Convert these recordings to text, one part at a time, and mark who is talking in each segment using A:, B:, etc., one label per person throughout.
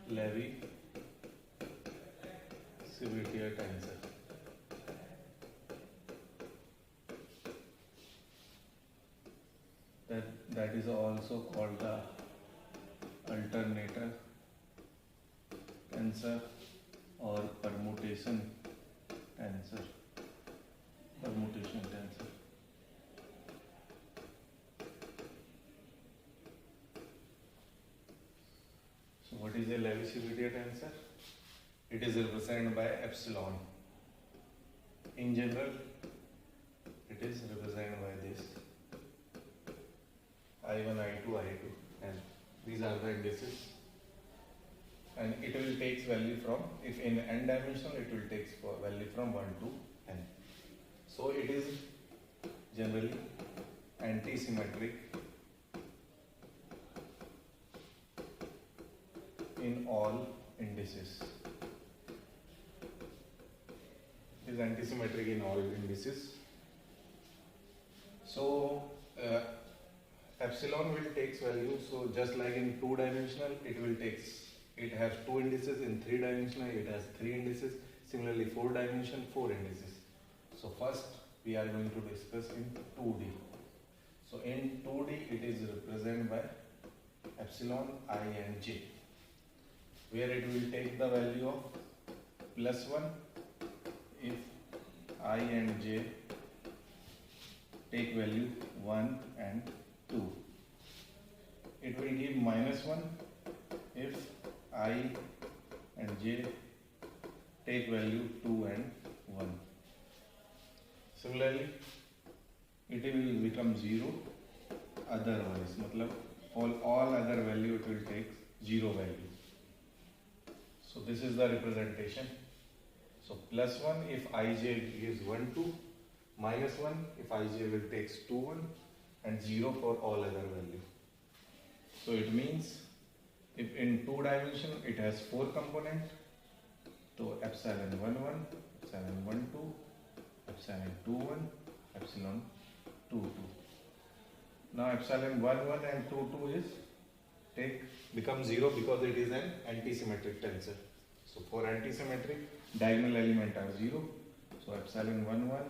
A: Levi-Civitier tensor. That is also called the alternator tensor or permutation tensor. So what is a Levi-Civitier tensor? It is represented by epsilon. In general, it is represented by this I1, I2, I2, and these are the indices. And it will take value from, if in n dimensional, it will take value from 1 to n. So it is generally antisymmetric in all indices. It is antisymmetric in all indices. So epsilon will take value. So just like in 2-dimensional, it has 2 indices. In 3-dimensional, it has 3 indices. Similarly, 4-dimension, 4 indices. So first we are going to discuss in 2D. So in 2D, it is represented by epsilon I and j, where it will take the value of +1 if I and j take value 1 and 2. It will give -1 if I and j take value 2 and 1. Similarly, it will become 0 otherwise, matlab all other value it will take 0 value. So this is the representation. So +1 if ij gives 1 2, -1 if ij will takes 2 1, and 0 for all other value. So it means if in 2 dimension it has 4 components, so epsilon 1 1, epsilon 1 2, epsilon 2 1, epsilon 2 2. Now epsilon 1 1 and 2 2 is become 0 because it is an antisymmetric tensor. So for antisymmetric, diagonal element are 0. So epsilon 1 1,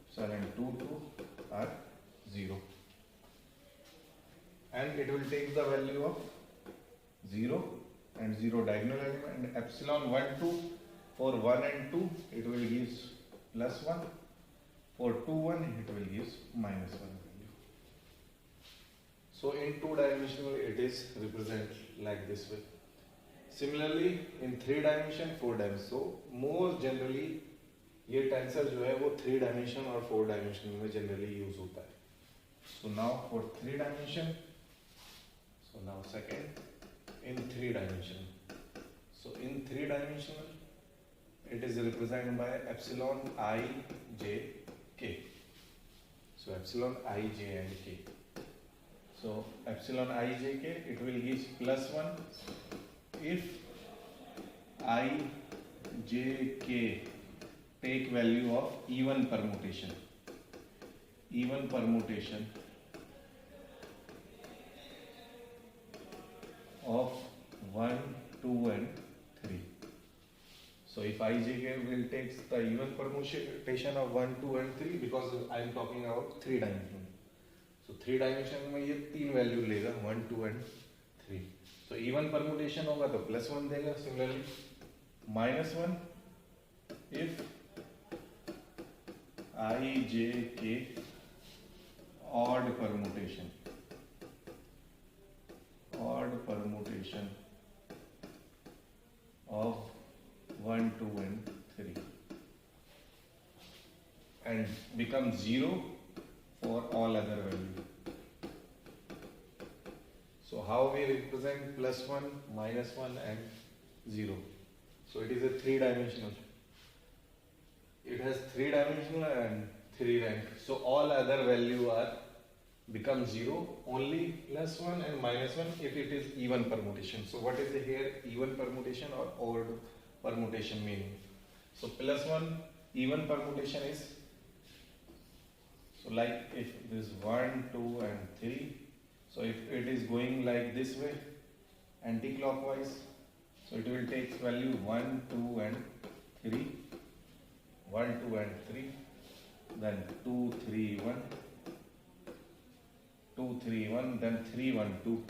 A: epsilon 2 2 are 0. And it will take the value of 0 and 0 diagonal element, and epsilon 1 2 for 1 and 2 it will give +1, for 2 1 it will give -1 value. So in 2-dimensional it is represented like this way. Similarly in 3-dimension, 4-dimension. So more generally ये tensor जो है वो 3-dimension और 4-dimension में generally use होता है. So now for 3-dimension, so now second in 3-dimension. So in 3-dimensional it is represented by epsilon I, j, k. So epsilon I, j and k. So epsilon I, j, k, it will give +1 if I, j, k take value of even permutation of 1, 2 and 3. So if ijk will take the even permutation of 1, 2 and 3, because I am talking about 3-dimensional. So 3-dimension में ये 3 value लेगा 1, 2 and 3. So even permutation होगा तो +1 देगा. Similarly -1 if I, j, k odd permutation of 1, 2 and 3, and becomes 0 for all other value. So how we represent +1, -1 and 0? So it is a 3-dimensional. It has 3-dimensional and 3 rank. So all other value are become 0, only +1 and -1 if it is even permutation. So what is here even permutation or odd permutation meaning? So +1 even permutation is, so like if this 1, 2 and 3, so if it is going like this way anti-clockwise, So it will take value 1, 2 and 3. 1, 2 and 3. Then 2, 3, 1. 2, 3, 1. Then 3, 1, 2.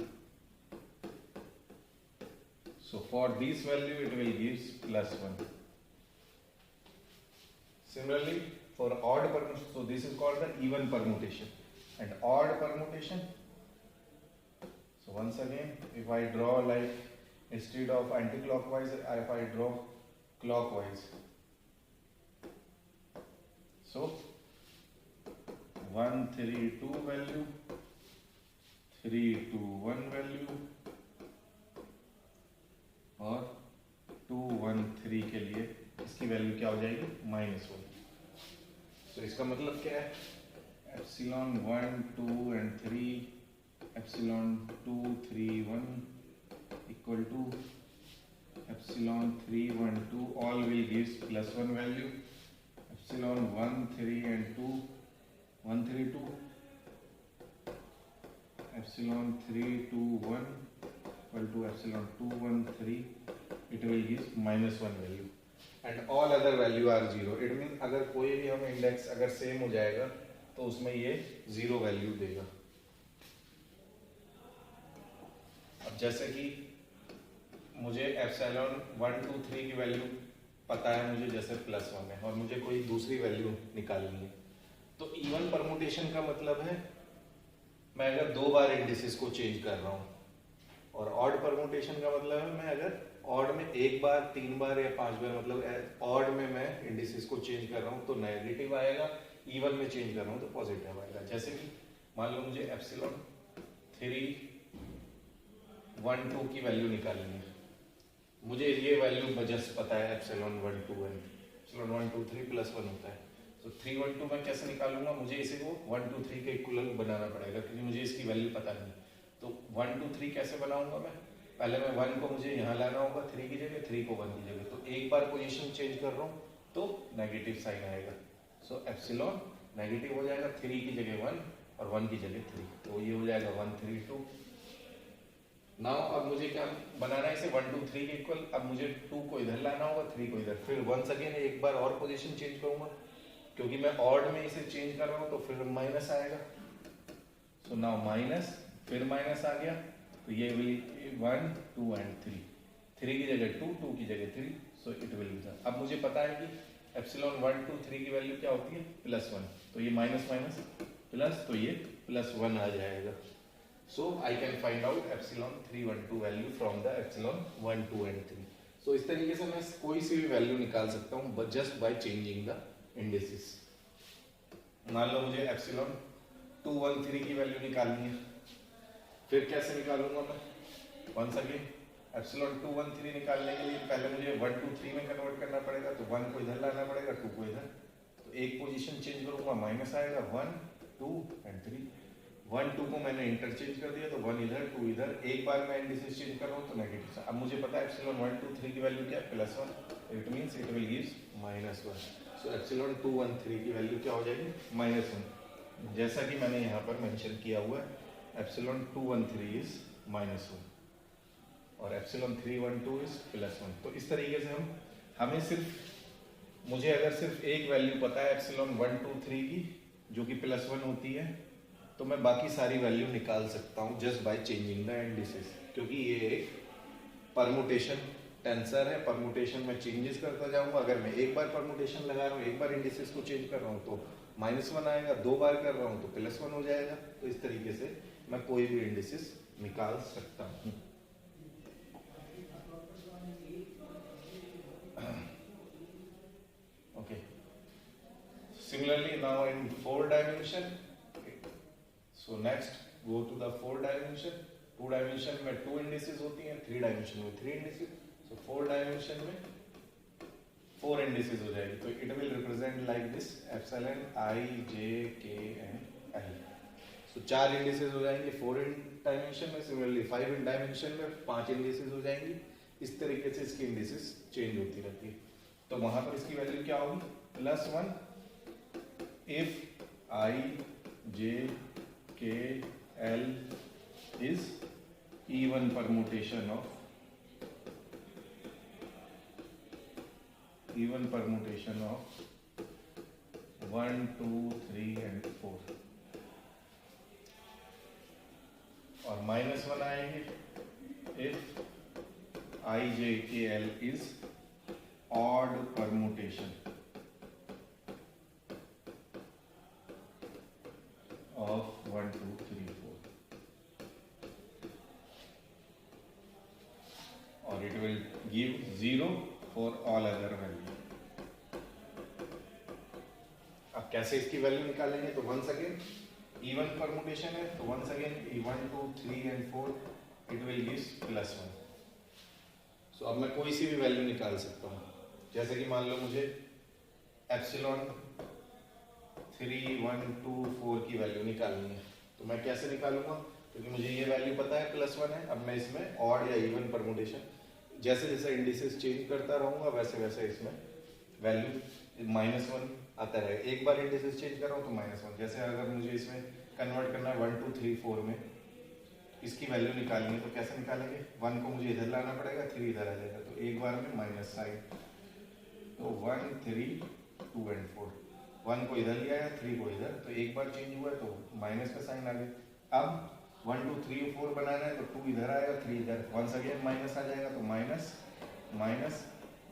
A: So for this value it will give +1. Similarly for odd permutation, so this is called the even permutation. And odd permutation, so once again if I draw like instead of anti-clockwise, if I draw clockwise, so 1, 3, 2 value, 3, 2, 1 value और 2, 1, 3 के लिए इसकी value क्या हो जाएगी -1. तो इसका मतलब क्या है, epsilon 1, 2 and 3, epsilon 2, 3, 1 equal to epsilon 3, 1, 2 all will gives +1 value. Epsilon 1, 3 and 2 1, 3, 2, epsilon 3, 2, 1 equal to epsilon 2, 1, 3, it will give -1 value and all other value are 0. It means अगर कोई भी हम इंडेक्स अगर सेम हो जाएगा तो उसमें ये 0 वैल्यू देगा. अब जैसे कि मुझे एप्सिलॉन 1, 2, 3 की वैल्यू पता है मुझे, जैसे +1 है और मुझे कोई दूसरी वैल्यू निकालनी है, तो इवन परमुटेशन का मतलब है मैं अगर 2 बार इंडिसेस को चेंज कर रहा हूँ, और ऑड परमुटेशन का मतलब है मैं अगर ऑड में 1 बार, 3 बार या 5 बार, मतलब ऑड में मैं इंडिसेस को चेंज कर रहा हूँ तो नेगेटिव आएगा, इवन में चेंज कर रहा हूँ तो पॉजिटिव आएगा. जैसे कि मान लो मुझे एप्सिलॉन 3, 1, 2 की वैल्यू निकालनी है, मुझे ये वैल्यू जस्ट पता है एप्सिलॉन 1, 2 है, एप्सिलॉन 1, 2, 3 +1 होता है. तो 3, 1, 2 मैं कैसे निकालूंगा, मुझे इसे को 1, 2, 3 के इक्वल बनाना पड़ेगा क्योंकि मुझे इसकी वैल्यू पता नहीं. तो 1, 2, 3 कैसे बनाऊंगा मैं, पहले मैं 1 को मुझे यहाँ लाना होगा 3 की जगह, 3 को 1 की जगह, तो एक बार पोजीशन चेंज कर रहा हूँ तो नेगेटिव साइन आएगा. सो एप्सिलॉन नेगेटिव हो जाएगा, 3 की जगह 1 और 1 की जगह 3, तो ये हो जाएगा 1, 3, 2. नाउ अब मुझे क्या बनाना है इसे 1, 2, 3 के इक्वल. अब मुझे 2 को इधर लाना होगा, 3 को इधर, फिर वंस अगेन एक बार और पोजीशन चेंज करूंगा क्योंकि मैं ऑड में इसे चेंज कर रहा हूँ, तो फिर माइनस आएगा. सो नाउ माइनस, फिर माइनस आ गया, तो ये विल 1, 2 and 3, 3 की जगह 2, 2 की जगह 3, सो इट विल बी. अब मुझे पता है कि एप्सिलॉन 1, 2, 3 की वैल्यू क्या होती है +1, तो ये माइनस माइनस प्लस, तो ये +1 आ जाएगा. So I can find out epsilon 3, 1, 2 value from the epsilon 1, 2 and 3. So इस तरीके से मैं कोई सी भी वैल्यू निकाल सकता हूँ just by changing the indices. मान लो मुझे एप्सिलॉन 2, 1, 3 की वैल्यू निकालनी है, फिर कैसे निकालूंगा मैं, वंस अगेन एप्सिलॉन 2, 1, 3 निकालने के लिए पहले मुझे 1, 2, 3 में कन्वर्ट करना पड़ेगा, तो 1 को इधर लाना पड़ेगा, 2 को इधर, तो एक पोजीशन चेंज करूंगा माइनस आएगा, 1, 2 and 3. 1, 2 को मैंने इंटरचेंज कर दिया, तो 1 इधर, 2 इधर, एक बार मैं इंडिसेस चेंज कर रहा हूँ तो नेगेटिव. अब मुझे पता है एप्सिलॉन 1, 2, 3 की वैल्यू क्या है +1, it means it will gives -1. So epsilon 2, 1, 3 की वैल्यू क्या हो जाएगी -1, जैसा कि मैंने यहाँ पर मेंशन किया हुआ है. एप्सिलॉन 2, 1, 3 इज -1 और एप्सिलॉन 3, 1, 2 इज +1. तो इस तरीके से हमें सिर्फ, मुझे अगर सिर्फ एक वैल्यू पता है एप्सिलॉन 1, 2, 3 की जो कि +1 होती है, तो मैं बाकी सारी वैल्यू निकाल सकता हूँ just by changing the indices, क्योंकि ये एक परमुटेशन टेंसर है. परमुटेशन में चेंजेस करता जाऊंगा, अगर मैं एक बार परमुटेशन लगा रहा हूँ, एक बार इंडिसेस को चेंज कर रहा हूँ तो -1 आएगा, 2 बार कर रहा हूँ तो +1 हो जाएगा. तो इस तरीके से मैं कोई भी इंडिसेस निकाल सकता हूँ. Okay, similarly now in 4 dimension, so next go to the 4 dimension. 2 dimension में 2 इंडिसेस होती हैं, 3 डायमेंशन में 3 इंडिसेस. सो 4 डायमेंशन में 4 इंडिसेस हो जाएगी, तो it will represent like this epsilon I, J, K and L. So 4 indices हो जाएंगे 4 डायमेंशन में. सिमिलरली 5 डायमेंशन में 5 इंडिसेस हो जाएंगी. इस तरीके से इसकी इंडिसेस चेंज होती रहती है. तो वहां पर इसकी वैल्यू क्या होगी +1 if I, J, K, L is even permutation of even permutation of 1, 2, 3 and 4 और -1 आएंगे if IJKL is odd permutation of 1, 2, 3, 4 और it will give 0 for all other value. अब कैसे इसकी वैल्यू निकालेंगे? तो वंस अगेन इवन परमुटेशन है, तो once again 1, 2, 3 and 4 it will give +1. So अब मैं कोई सी भी वैल्यू निकाल सकता हूँ. जैसे कि मान लो मुझे एप्सिलॉन 3, 1, 2, 4 की वैल्यू निकालनी है, तो मैं कैसे निकालूंगा? क्योंकि मुझे ये वैल्यू पता है +1 है. अब मैं इसमें ऑड या इवन परमुटेशन जैसे जैसे इंडिसेस चेंज करता रहूंगा वैसे वैसे इसमें वैल्यू -1 आता रहेगा. एक बार इंडिसेस चेंज कर रहा हूँ तो -1. जैसे अगर मुझे इसमें कन्वर्ट करना है 1, 2, 3, 4 में इसकी वैल्यू निकालनी है, तो कैसे निकालेंगे? 1 को मुझे इधर लाना पड़ेगा, 3 इधर आ जाएगा, तो एक बार में माइनस साइन. तो 1, 3, 2 and 4 1 को इधर लिया है, 3 को इधर, तो एक बार चेंज हुआ है तो माइनस का साइन आ गया. अब 1, 2, 3, 4 बनाना है तो 2 इधर आएगा, 3 इधर, वंस अगेन माइनस आ जाएगा, तो माइनस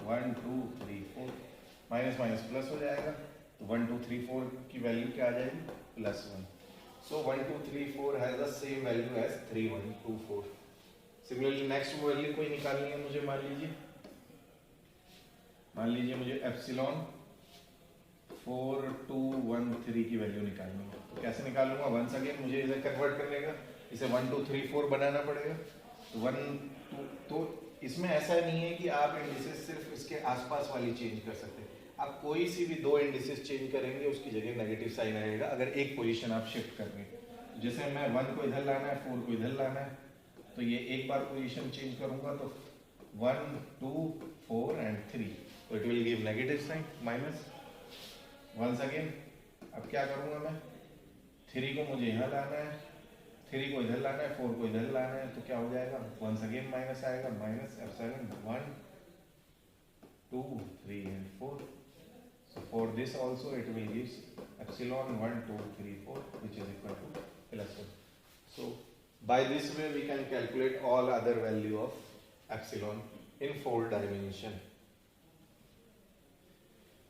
A: 1, 2, 3, 4 माइनस माइनस प्लस हो जाएगा. तो 1, 2, 3, 4 की वैल्यू क्या आ जाएगी? +1. So 1, 2, 3, 4 has the same value as 3, 1, 2, 4. Similarly next value कोई निकालनी है मुझे. मान लीजिए मुझे एप्सिलॉन 4, 2, 1, 3 की वैल्यू निकालनी है. तो कैसे निकालूंगा? वंस अगेन मुझे इधर कन्वर्ट करने का, इसे 1, 2, 3, 4 बनाना पड़ेगा. तो 1, 2, तो इसमें ऐसा नहीं है कि आप इंडिसेस सिर्फ इसके आसपास वाली चेंज कर सकते हैं. आप कोई सी भी 2 इंडिसेस चेंज करेंगे उसकी जगह नेगेटिव साइन आएगा अगर एक पोजीशन आप शिफ्ट करेंगे. जैसे मैं 1 को इधर लाना है, 4 को इधर लाना है, तो ये एक बार पोजीशन चेंज करूंगा तो 1, 2, 4 and 3, तो it will give negative sign minus. Once again अब क्या करूंगा मैं? 3 को मुझे यहाँ लाना है, 3 को इधर लाना है, 4 को इधर लाना है, तो क्या हो जाएगा? वंस अगेन माइनस आएगा, minus epsilon 1, 2, 3 and 4. So for this also it will give epsilon 1, 2, 3, 4 which is equal to +1. So by this way we can calculate all other value of epsilon in 4 dimension.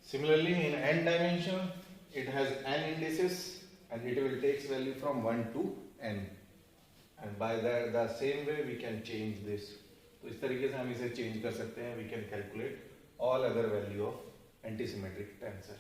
A: Similarly in n dimension it has n indices and it will take value from 1 to n, and by the same way we can change this. तो इस तरीके से हम इसे change कर सकते हैं. We can calculate all other value of antisymmetric tensor.